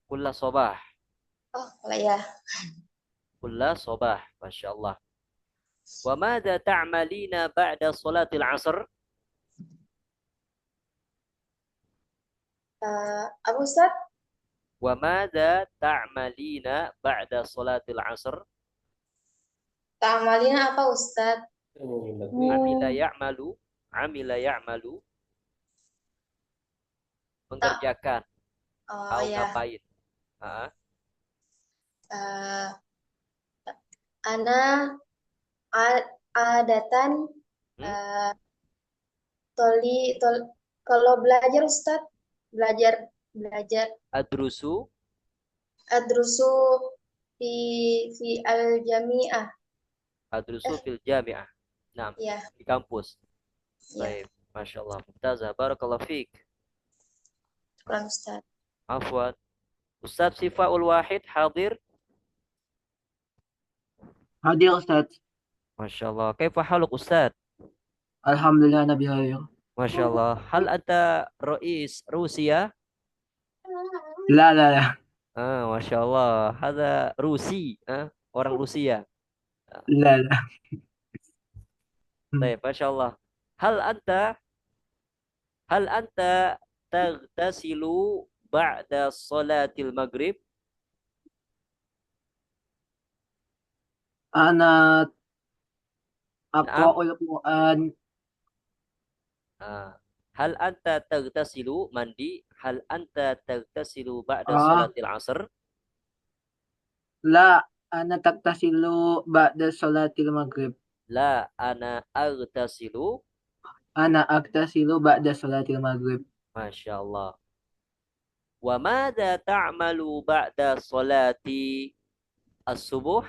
Kulla sobah. Oh, ya. Kulla sobah. Masya Allah. Wa madza ta'malina ba'da salatil asr? Apa Ustadz? Wa madza ta'malina ba'da salatil asr? Ta'malina apa Ustadz? Amila ya'malu. Amila ya'malu. Mengerjakan. Oh, ya. Ngapain? Ana adatan kalau belajar Ustadz, belajar Adrusu fi al-jami'ah. Adrusu fil jami'ah. Nah, Ya. di kampus. Ya. Baik, Masya Allah. Mumtazah, barakallahu fiik. Kurang Ustadz. Afwan. Ustadz Sifaul Wahid hadir. Hadir Ustaz. Masya Allah. Kaifa haluk Ustadz? Alhamdulillah Nabi Hayya. Masya Allah. Hal anta Rais Rusia? La. Masya Allah. Hada Rusi. Orang Rusia. La. Baik, Masya Allah. Hal anta tagtasilu ba'da salatil maghrib? Ana aqra'ul Quran. Hal anta tagtasilu mandi? Hal anta tagtasilu ba'da salatil asr? La, ana tagtasilu ba'da salatil maghrib. La, ana agtasilu. Ana agtasilu ba'da salatil maghrib. Masya Allah. Wa madza ta'malu ba'da salati as-subuh?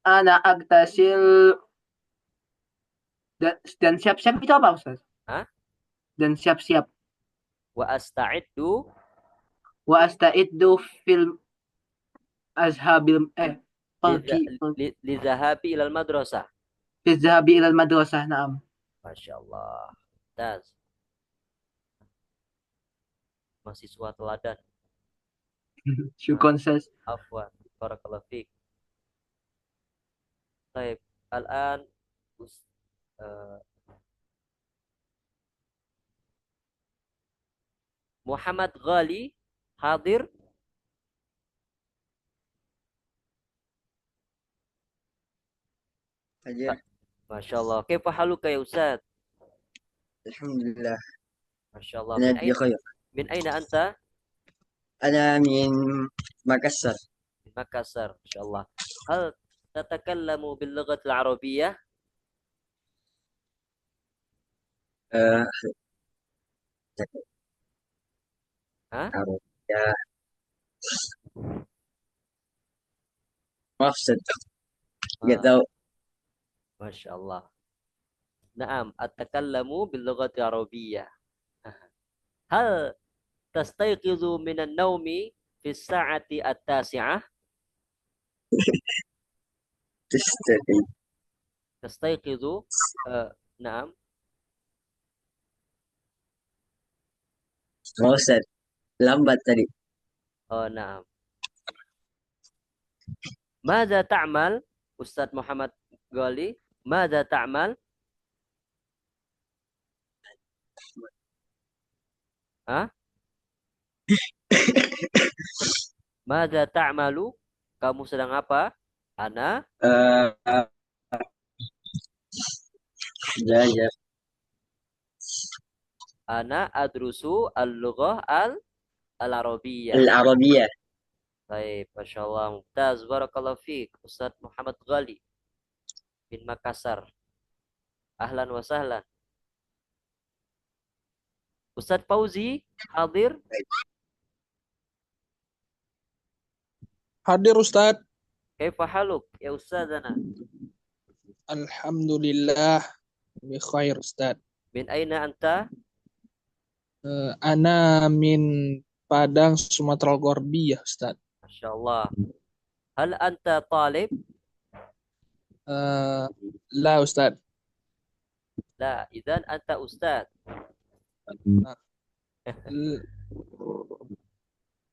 Ana agtasil dan siap-siap itu apa Ustaz? Dan siap-siap. Wa asta'iddu fil azhabil li zahabi ilal madrasah. Fi zahabi ilal madrasah, na'am. Masya Allah. Taz. Mahasiswa teladan. Syukron Ustaz. Afwan. Barakallahu fiik. Baik. Al-an Muhammad Ghali hadir. Hadir. Masya Allah. Kaifa haluka ya Ustaz? Alhamdulillah. Masya Allah. Min aina anta? Ana min Makassar. Makassar. Masya Allah. Hal tatakallamu bil lughat al-arabiyyah? Ya. Maaf Ustaz. Enggak tahu. Masya Allah. Naam, atakallamu bil lughati arabiyyah. Hal tastayqizu minan naumi fi sa'ati at-tasi'ah? Tastayqizu. Naam. Oh, Ustaz. Lambat tadi. Oh, naam. Mada ta'mal? Ustadz Muhammad Ghali. Mada ta'mal? Hah? Mada ta'malu? Kamu sedang apa? Ana Eh, belajar ana adrusu al-lughah al-arabiyyah. Al-Arabiyah. Baik, Masya Allah. Mumtaz. Barakallahu fiik. Ustadz Muhammad Ghali bin Makassar. Ahlan wa sahlan. Ustadz Fauzi hadir? Hadir Ustaz. Kaifa haluk ya Ustadzana? Alhamdulillah bi khair Ustaz. Min aina anta? Ana min Padang, Sumatera Gharbiyah Ustaz. Masya Allah. Hal anta talib? La Ustaz. La, idan anta ustadz.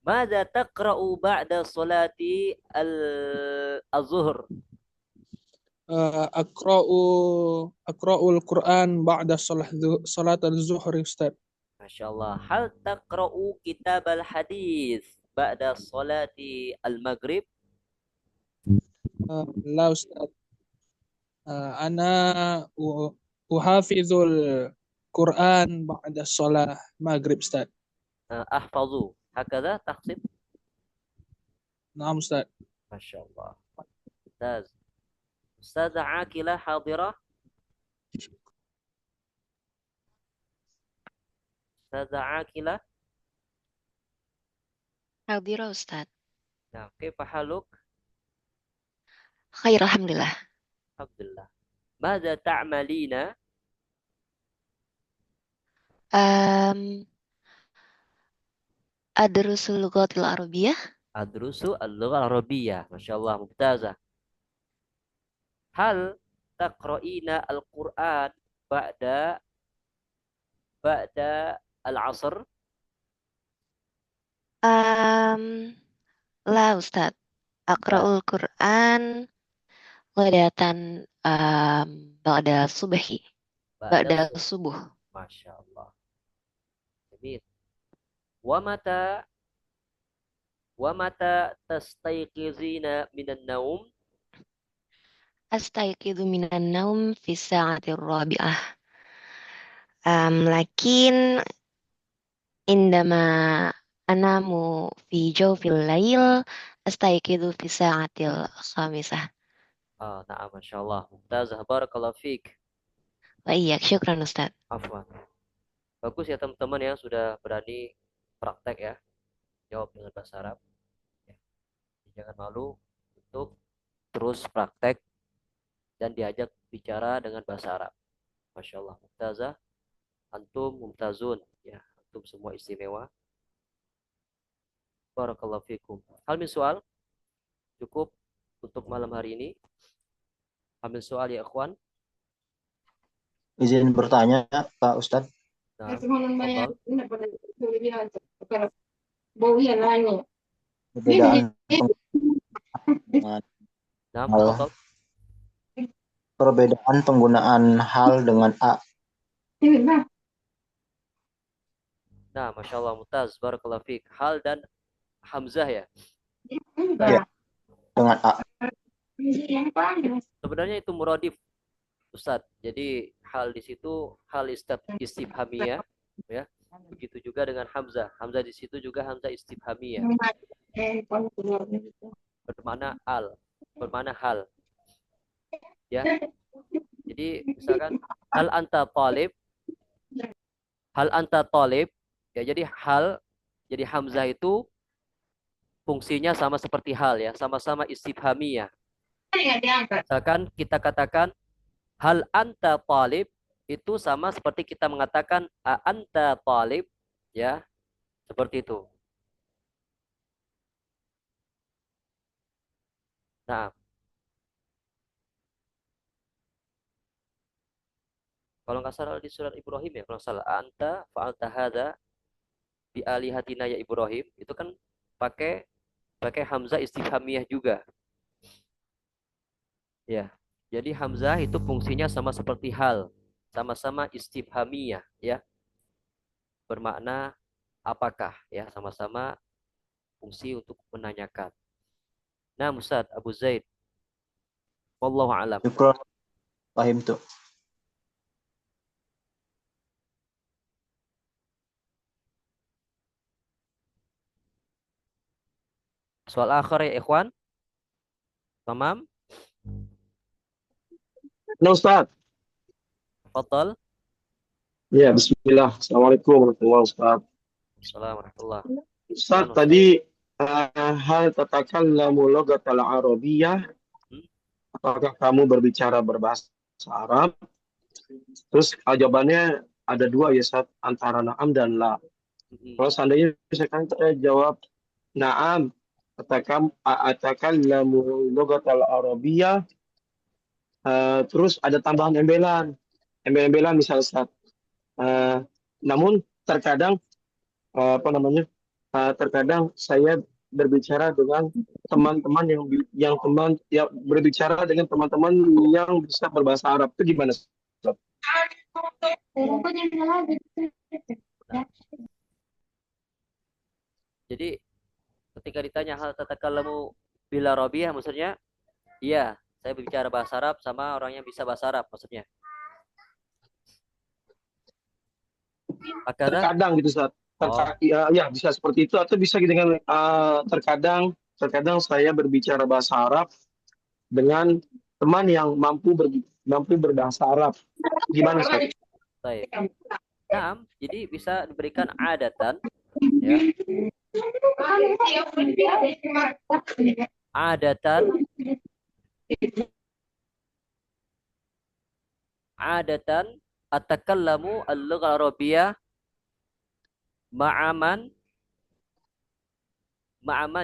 Mada taqra'u ba'da salati al-zuhr? Aqra'ul Quran ba'da salat al-zuhr Ustaz. Masya Allah. Hal taqra'u kitab al-hadith ba'da salati al-maghrib? La Ustaz. Ana uhafizul Quran ba'da salat maghrib Ustaz. Ahfazu. Hakadha taqsim? Naam Ustaz. Masya Allah. Ustaz. Ustazah Akila hadirah? Ustazah Akila? Hadirah Ustaz. Nah, kaifa haluk? Khair, alhamdulillah. Alhamdulillah. Mada ta'malina? Adrusul lughatil arabiyah. Adrusu al-lughah al-arabiyyah. Masya Allah, mumtazah. Hal taqra'ina al-Quran ba'da al-asr? La Ustaz. Aqra'ul Quran ghadatan ba'da subhi. Ba'da subuh. Masya Allah. Jamil. Wa mata tastayqizina minan naum? Astayqidu minan naum fi sa'atir rabi'ah. Lakin indama anamu fi jawfil lail astayqidu fi sa'atil khamisah. Na'am, Masya Allah. Mumtazah. Barakallahu fiik. Wa iyyak, syukran Ustaz. Afwan. Bagus ya teman-teman yang sudah berani praktek ya. Jawab dengan bahasa Arab. Ya. Jangan malu untuk terus praktek dan diajak bicara dengan bahasa Arab. Masya Allah. Mumtazah. Antum mumtazun. Ya, antum semua istimewa. Barakallahu fikum. Hal min soal? Cukup untuk malam hari ini. Ambil soal ya ikhwan. Izin bertanya Pak Ustadz. Nah, perbedaan penggunaan hal dengan a. Nah, Masya Allah, mutaz, barakallahu fiik. Hal dan hamzah ya? Ya, dengan a. Sebenarnya itu muradif, Ustadz. Jadi hal di situ hal istifhamiyah, ya. Begitu juga dengan hamzah. Hamzah di situ juga hamzah istifhamiyah. Bermakna bermakna hal. Ya. Jadi misalkan hal anta talib. Hal anta talib. Ya, jadi hal, jadi hamzah itu fungsinya sama seperti hal ya, sama-sama istifhamiyah. Misalkan kita katakan hal anta talib, itu sama seperti kita mengatakan a anta talib, ya, seperti itu. Nah, Kalau nggak salah di surat Ibrahim ya, kalau nggak salah anta fa'alta hadza bi alihatina ya Ibrahim, itu kan pakai hamzah istifhamiyah juga. Ya. Jadi hamzah itu fungsinya sama seperti hal, sama-sama istifhamiyah ya. Bermakna apakah ya, sama-sama fungsi untuk menanyakan. Nah, Ustaz Abu Zaid. Wallahu a'lam. Syukran. Paham tuh. Soal akhir ya ikhwan. Tamam? Nah, Ustaz. Fadal. Ya, bismillah. Assalamualaikum warahmatullahi wabarakatuh. Assalamualaikum warahmatullahi wabarakatuh. Ustaz, tadi hal tatakallamu lughatal arabiyyah, apakah kamu berbicara berbahasa Arab? Terus jawabannya ada dua ya, Ustaz, antara na'am dan la. Kalau seandainya misalkan saya jawab na'am, atakallamu lughatal arabiyyah, terus ada tambahan embel-embelan misalnya, Ustaz. Namun terkadang terkadang saya berbicara dengan teman-teman yang berbicara dengan teman-teman yang bisa berbahasa Arab. Itu gimana, Ustaz? Jadi ketika ditanya hal tatakallamu bil arabiyyah, maksudnya iya, saya berbicara bahasa Arab sama orang yang bisa bahasa Arab maksudnya. Terkadang gitu, Ustaz. Ya bisa seperti itu, atau bisa dengan terkadang saya berbicara bahasa Arab dengan teman yang mampu berbahasa Arab. Gimana, Ustaz? Baik. Nah, jadi bisa diberikan adatan ya. Adatan atakallamu al-lughah al-arabiyyah ma'aman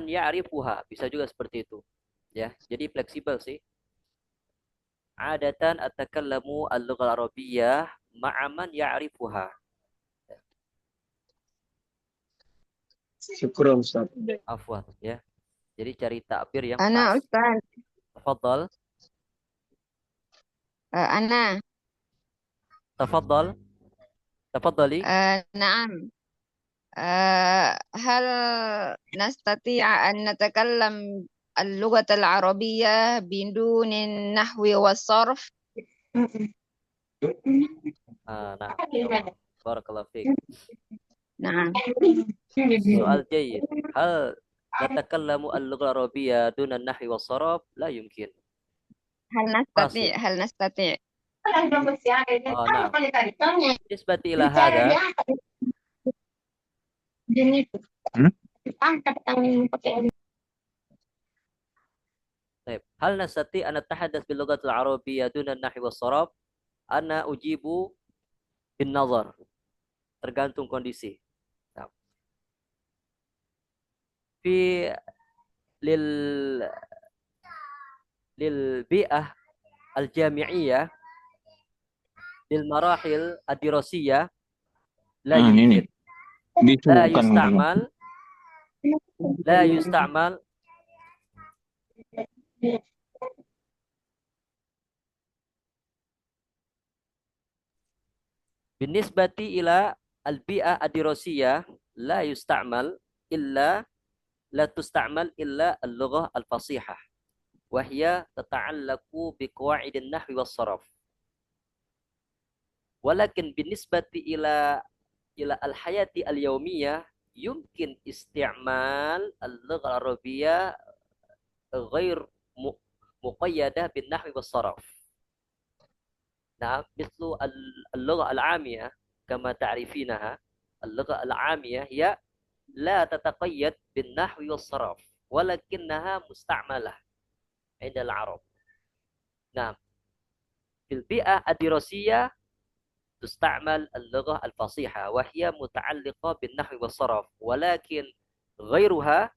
ya'rifuha. Bisa juga seperti itu. Ya, jadi fleksibel sih. Adatan atakallamu al-lughah al-arabiyyah ma'aman ya'rifuha. Syukur, Ustaz. Afwan ya. Jadi cari takbir yang Ana pas. Ustaz. Tafadhal. Ana. Tafadhal. Tafadhali. نعم هل نستطيع أن نتكلم اللغة العربية بدون النحو والصرف؟ نعم. بارك الله فيك. نعم. سؤال جيد. هل نتكلم اللغة العربية دون النحو والصرف؟ لا يمكن. هل نستطيع؟ نعم. بالنسبة إلى هذا طيب هل نستطيع أن نتحدث باللغة العربية دون النحو والصرف؟ أنا أجيب بالنظر. Tergantung kondisi. Nah. للبيئة الجامعية للمراحل الدراسية لا يمكن لا يستعمل بالنسبة إلى البيئة الدراسية لا تستعمل إلا اللغة الفصيحة وهي تتعلق بقواعد النحو والصرف. ولكن بالنسبة إلى الحياة اليومية يمكن استعمال اللغة العربية غير مقيدة بالنحو والصرف. نعم، مثل اللغة العامية كما تعرفينها. اللغة العامية هي لا تتقيد بالنحو والصرف ولكنها مستعملة عند العرب. نعم، في البيئة الدراسية تستعمل اللغة الفصيحة وهي متعلقة بالنحو والصرف، ولكن غيرها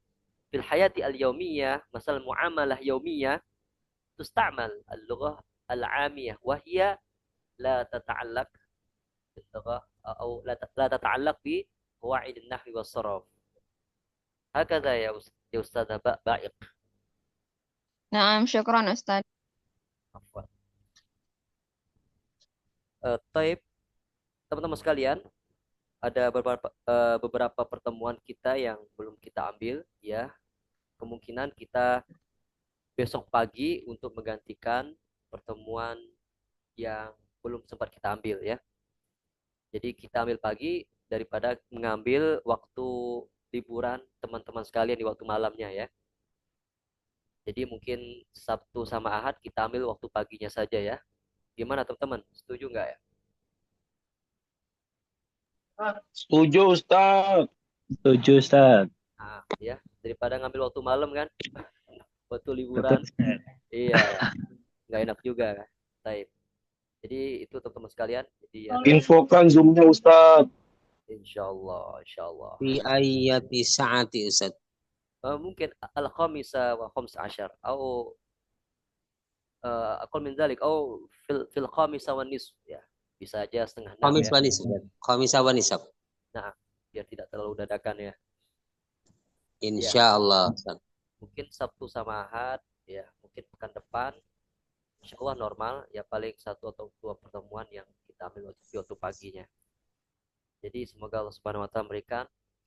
في الحياة اليومية مثلا معاملة يومية تستعمل اللغة العامية وهي لا تتعلق باللغة أو لا تتعلق بقواعد النحو والصرف. هكذا يا أستاذ بائق. نعم شكرا أستاذ. عفوا. Taib, teman-teman sekalian, ada beberapa pertemuan kita yang belum kita ambil, ya. Kemungkinan kita besok pagi untuk menggantikan pertemuan yang belum sempat kita ambil, ya. Jadi kita ambil pagi daripada mengambil waktu liburan teman-teman sekalian di waktu malamnya, ya. Jadi mungkin Sabtu sama Ahad kita ambil waktu paginya saja, ya. Gimana teman-teman? Setuju nggak ya? Setuju, Ustaz. Setuju, Ustaz. Nah, ya, daripada ngambil waktu malam kan, waktu liburan, iya, nggak enak juga kan. Baik. Jadi itu teman-teman sekalian. Jadi ya, Infokan Zoom-nya, Ustaz. insyaallah, insyaallah. Fi ayati sa'ati Ustaz. Mungkin al-khamisa wa khams ashar, atau aqal min dzalik, atau fil khamisa wan nisf, ya. Bisa aja setengah 6 Khamis ya. wa nisf. Khamisa wa nisf. Nah, biar tidak terlalu dadakan ya. Insyaallah Ustaz. Mungkin Sabtu sama Ahad, ya, mungkin pekan depan insyaallah normal, ya paling 1 atau 2 pertemuan yang kita ambil waktu paginya. Jadi semoga Allah Subhanahu wa taala memberikan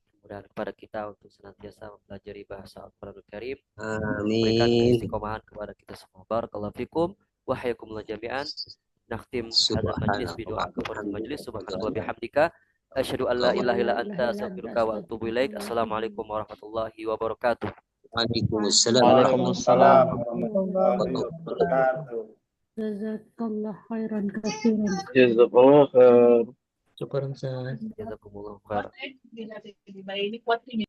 kemudahan kepada kita untuk senantiasa mempelajari bahasa Al-Qur'anul Karim. Memberikan Amin. keistiqomahan kepada kita semua. Barakallahu fikum wa hayyakumullah jami'an. Nakhtim hadzal majlis bi doa kafaratul majlis. Subhanallahi bihamdika asyhadu an la ilaha illa anta astaghfiruka wa atubu ilaik. Assalamualaikum warahmatullahi wabarakatuh. Waalaikumsalam. Waalaikumsalam. warahmatullahi wabarakatuh. Jazakallah khairan katsiran. Jazakallah khair. Syukur Ustaz. Jazakumullah khair. Ini kuat ini.